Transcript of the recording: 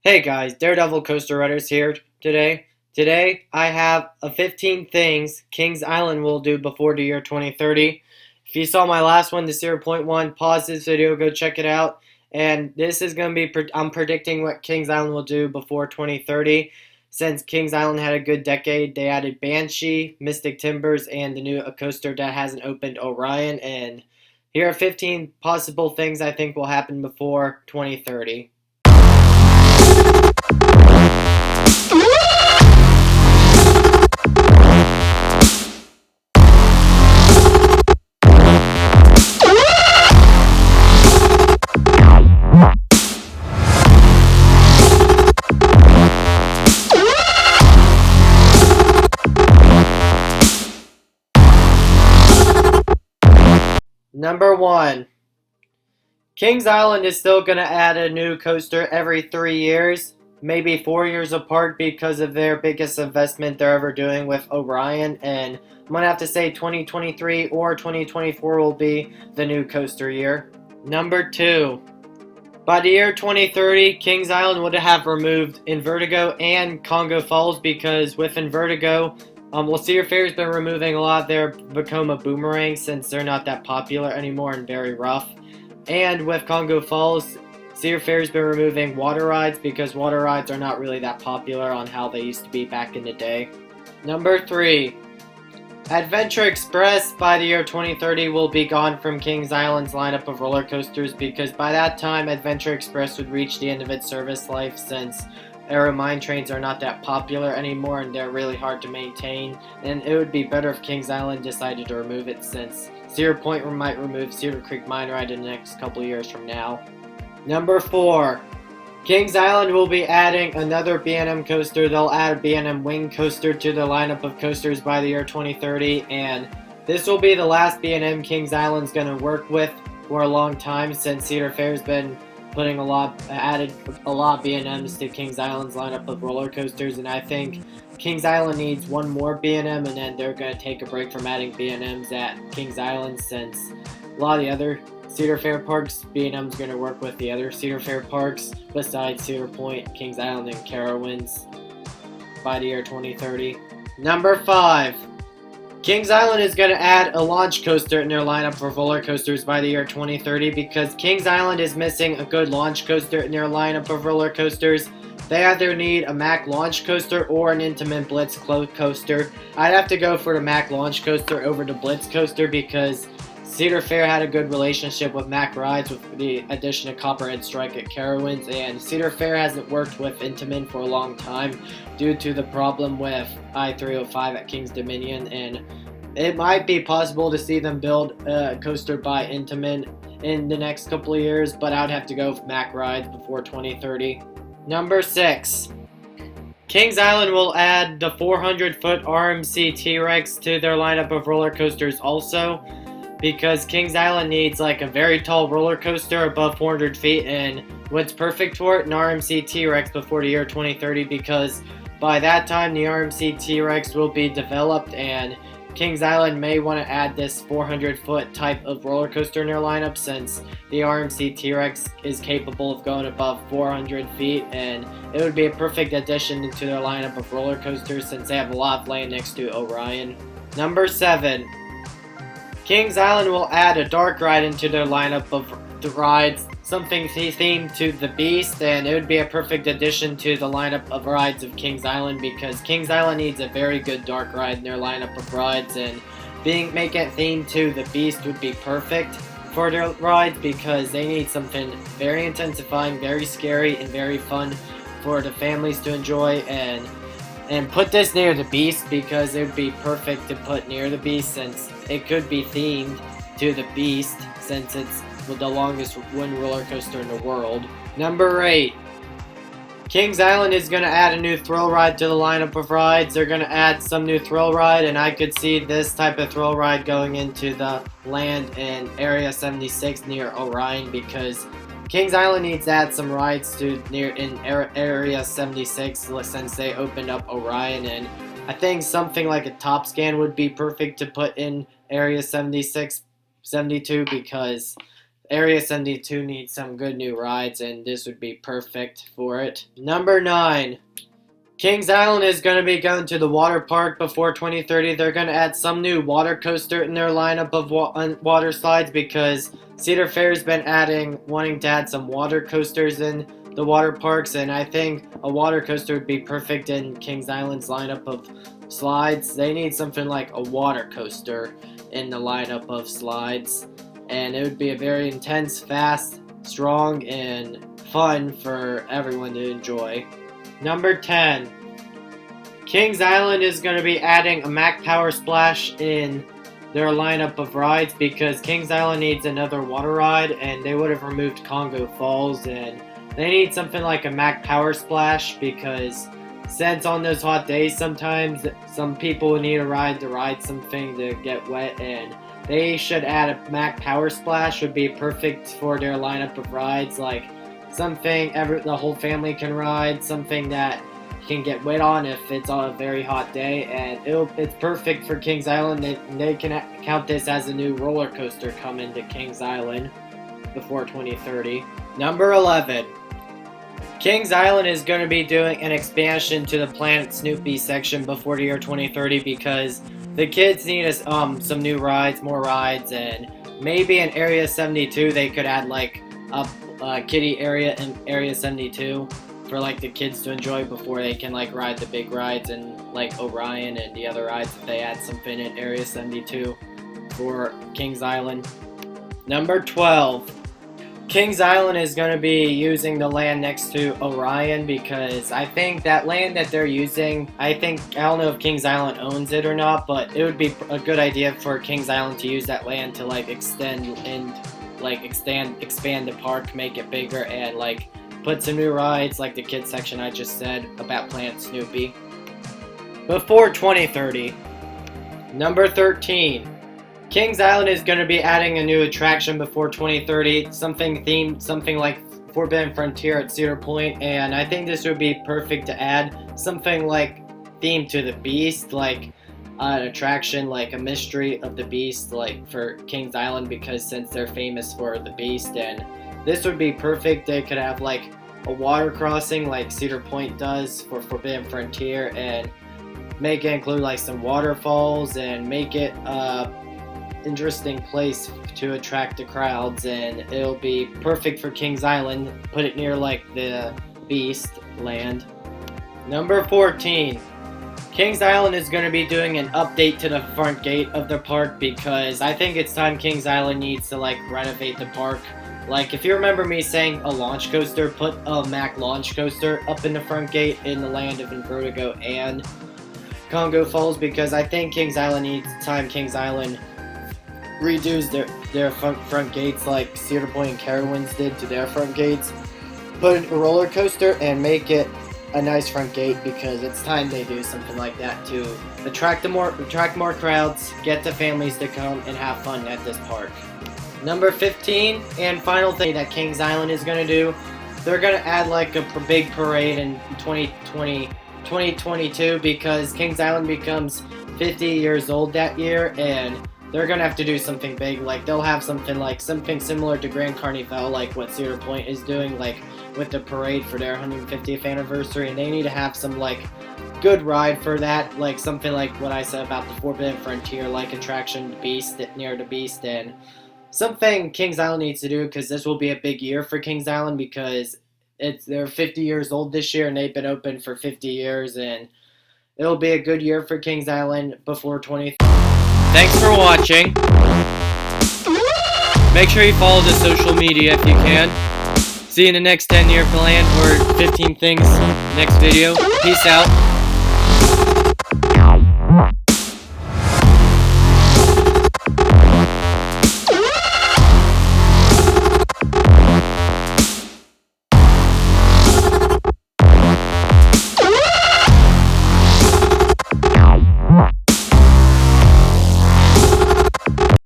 Hey guys, Daredevil Coaster Runners here today. Today I have 15 things Kings Island will do before the year 2030. If you saw my last one, the 0.1, pause this video, go check it out. And this is going to be, I'm predicting what Kings Island will do before 2030. Since Kings Island had a good decade, they added Banshee, Mystic Timbers, and the new coaster that hasn't opened, Orion. And here are 15 possible things I think will happen before 2030. Number 1. Kings Island is still going to add a new coaster every 3 years, maybe 4 years apart because of their biggest investment they're ever doing with Orion, and I'm going to have to say 2023 or 2024 will be the new coaster year. Number 2. By the year 2030, Kings Island would have removed Invertigo and Congo Falls because with Invertigo, Cedar Fair's been removing a lot of their Vekoma boomerangs since they're not that popular anymore and very rough. And with Congo Falls, Cedar Fair's been removing water rides because water rides are not really that popular on how they used to be back in the day. Number 3. Adventure Express by the year 2030 will be gone from Kings Island's lineup of roller coasters because by that time Adventure Express would reach the end of its service life since Aero Mine Trains are not that popular anymore and they're really hard to maintain, and it would be better if Kings Island decided to remove it since Cedar Point might remove Cedar Creek Mine Ride in the next couple years from now. Number 4. Kings Island will be adding another B&M coaster. They'll add a B&M Wing coaster to the lineup of coasters by the year 2030, and this will be the last B&M Kings Island's going to work with for a long time since Cedar Fair's been putting added a lot of B&Ms to Kings Island's lineup of roller coasters, and I think Kings Island needs one more B&M and then they're going to take a break from adding B&Ms at Kings Island since a lot of the other Cedar Fair parks, B&M's going to work with the other Cedar Fair parks besides Cedar Point, Kings Island, and Carowinds by the year 2030. Number 5. Kings Island is going to add a launch coaster in their lineup for roller coasters by the year 2030 because Kings Island is missing a good launch coaster in their lineup of roller coasters. They either need a Mack launch coaster or an Intamin Blitz coaster. I'd have to go for the Mack launch coaster over the Blitz coaster because Cedar Fair had a good relationship with Mack Rides with the addition of Copperhead Strike at Carowinds, and Cedar Fair hasn't worked with Intamin for a long time due to the problem with I-305 at King's Dominion, and it might be possible to see them build a coaster by Intamin in the next couple of years, but I'd have to go with Mack Rides before 2030. Number 6. Kings Island will add the 400-foot RMC T-Rex to their lineup of roller coasters also, because Kings Island needs like a very tall roller coaster above 400 feet, and what's perfect for it, an RMC T-Rex before the year 2030, because by that time the RMC T-Rex will be developed and Kings Island may want to add this 400-foot type of roller coaster in their lineup since the RMC T-Rex is capable of going above 400 feet, and it would be a perfect addition to their lineup of roller coasters since they have a lot of land next to Orion. Number 7. Kings Island will add a dark ride into their lineup of rides, something themed to the Beast, and it would be a perfect addition to the lineup of rides of Kings Island because Kings Island needs a very good dark ride in their lineup of rides, and making it themed to the Beast would be perfect for their rides because they need something very intensifying, very scary, and very fun for the families to enjoy, and put this near the Beast because it would be perfect to put near the Beast since it could be themed to the Beast since it's the longest wind roller coaster in the world. Number 8. Kings Island is going to add a new thrill ride to the lineup of rides. They're going to add some new thrill ride, and I could see this type of thrill ride going into the land in Area 76 near Orion because Kings Island needs to add some rides to in Area 76 since they opened up Orion, and I think something like a Top Scan would be perfect to put in Area 76, 72 because Area 72 needs some good new rides, and this would be perfect for it. Number 9. Kings Island is going to be going to the water park before 2030. They're going to add some new water coaster in their lineup of water slides because Cedar Fair's been wanting to add some water coasters in the water parks, and I think a water coaster would be perfect in Kings Island's lineup of slides. They need something like a water coaster in the lineup of slides, and it would be a very intense, fast, strong, and fun for everyone to enjoy. Number 10. Kings Island is going to be adding a Mack Power Splash in their lineup of rides because Kings Island needs another water ride, and they would have removed Congo Falls, and they need something like a Mack Power Splash because since on those hot days sometimes some people need a ride to ride something to get wet, and they should add a Mack Power Splash. Would be perfect for their lineup of rides, like something the whole family can ride, something that you can get wet on if it's on a very hot day, and it's perfect for Kings Island. They can count this as a new roller coaster coming to Kings Island before 2030. Number 11. Kings Island is going to be doing an expansion to the Planet Snoopy section before the year 2030 because the kids need some new rides, more rides, and maybe in Area 72 they could add like a kiddie area in Area 72 for like the kids to enjoy before they can like ride the big rides and like Orion and the other rides if they add something in Area 72 for Kings Island. Number 12. Kings Island is going to be using the land next to Orion because I think that land that they're using, I don't know if Kings Island owns it or not, but it would be a good idea for Kings Island to use that land to like expand the park, make it bigger, and like put some new rides like the kids section I just said about Planet Snoopy before 2030. Number 13. Kings Island is going to be adding a new attraction before 2030, something like Forbidden Frontier at Cedar Point, and I think this would be perfect to add something like themed to the Beast, like an attraction like a Mystery of the Beast, like for Kings Island, because since they're famous for the Beast, and this would be perfect. They could have like a water crossing like Cedar Point does for Forbidden Frontier, and make it include like some waterfalls and make it interesting place to attract the crowds, and it'll be perfect for Kings Island. Put it near like the Beast land. Number 14. Kings Island is going to be doing an update to the front gate of the park because I think it's time Kings Island needs to like renovate the park. Like if you remember me saying a launch coaster, put a Mack launch coaster up in the front gate in the land of Vertigo and Congo Falls, because I think Kings Island needs time Kings Island redos their front gates like Cedar Point and Carowinds did to their front gates. Put a roller coaster and make it a nice front gate because it's time they do something like that to attract more crowds, get the families to come and have fun at this park. Number 15 and final thing that Kings Island is going to do, they're going to add like a big parade in 2022 because Kings Island becomes 50 years old that year, and they're going to have to do something big. Like they'll have something similar to Grand Carnival, like what Cedar Point is doing, like with the parade for their 150th anniversary, and they need to have some like good ride for that, like something like what I said about the Forbidden Frontier, like attraction Beast near the Beast, and something Kings Island needs to do because this will be a big year for Kings Island because they're 50 years old this year and they've been open for 50 years, and it'll be a good year for Kings Island before 20. Thanks for watching. Make sure you follow the social media if you can. See you in the next 10-year plan or 15 things next video. Peace out.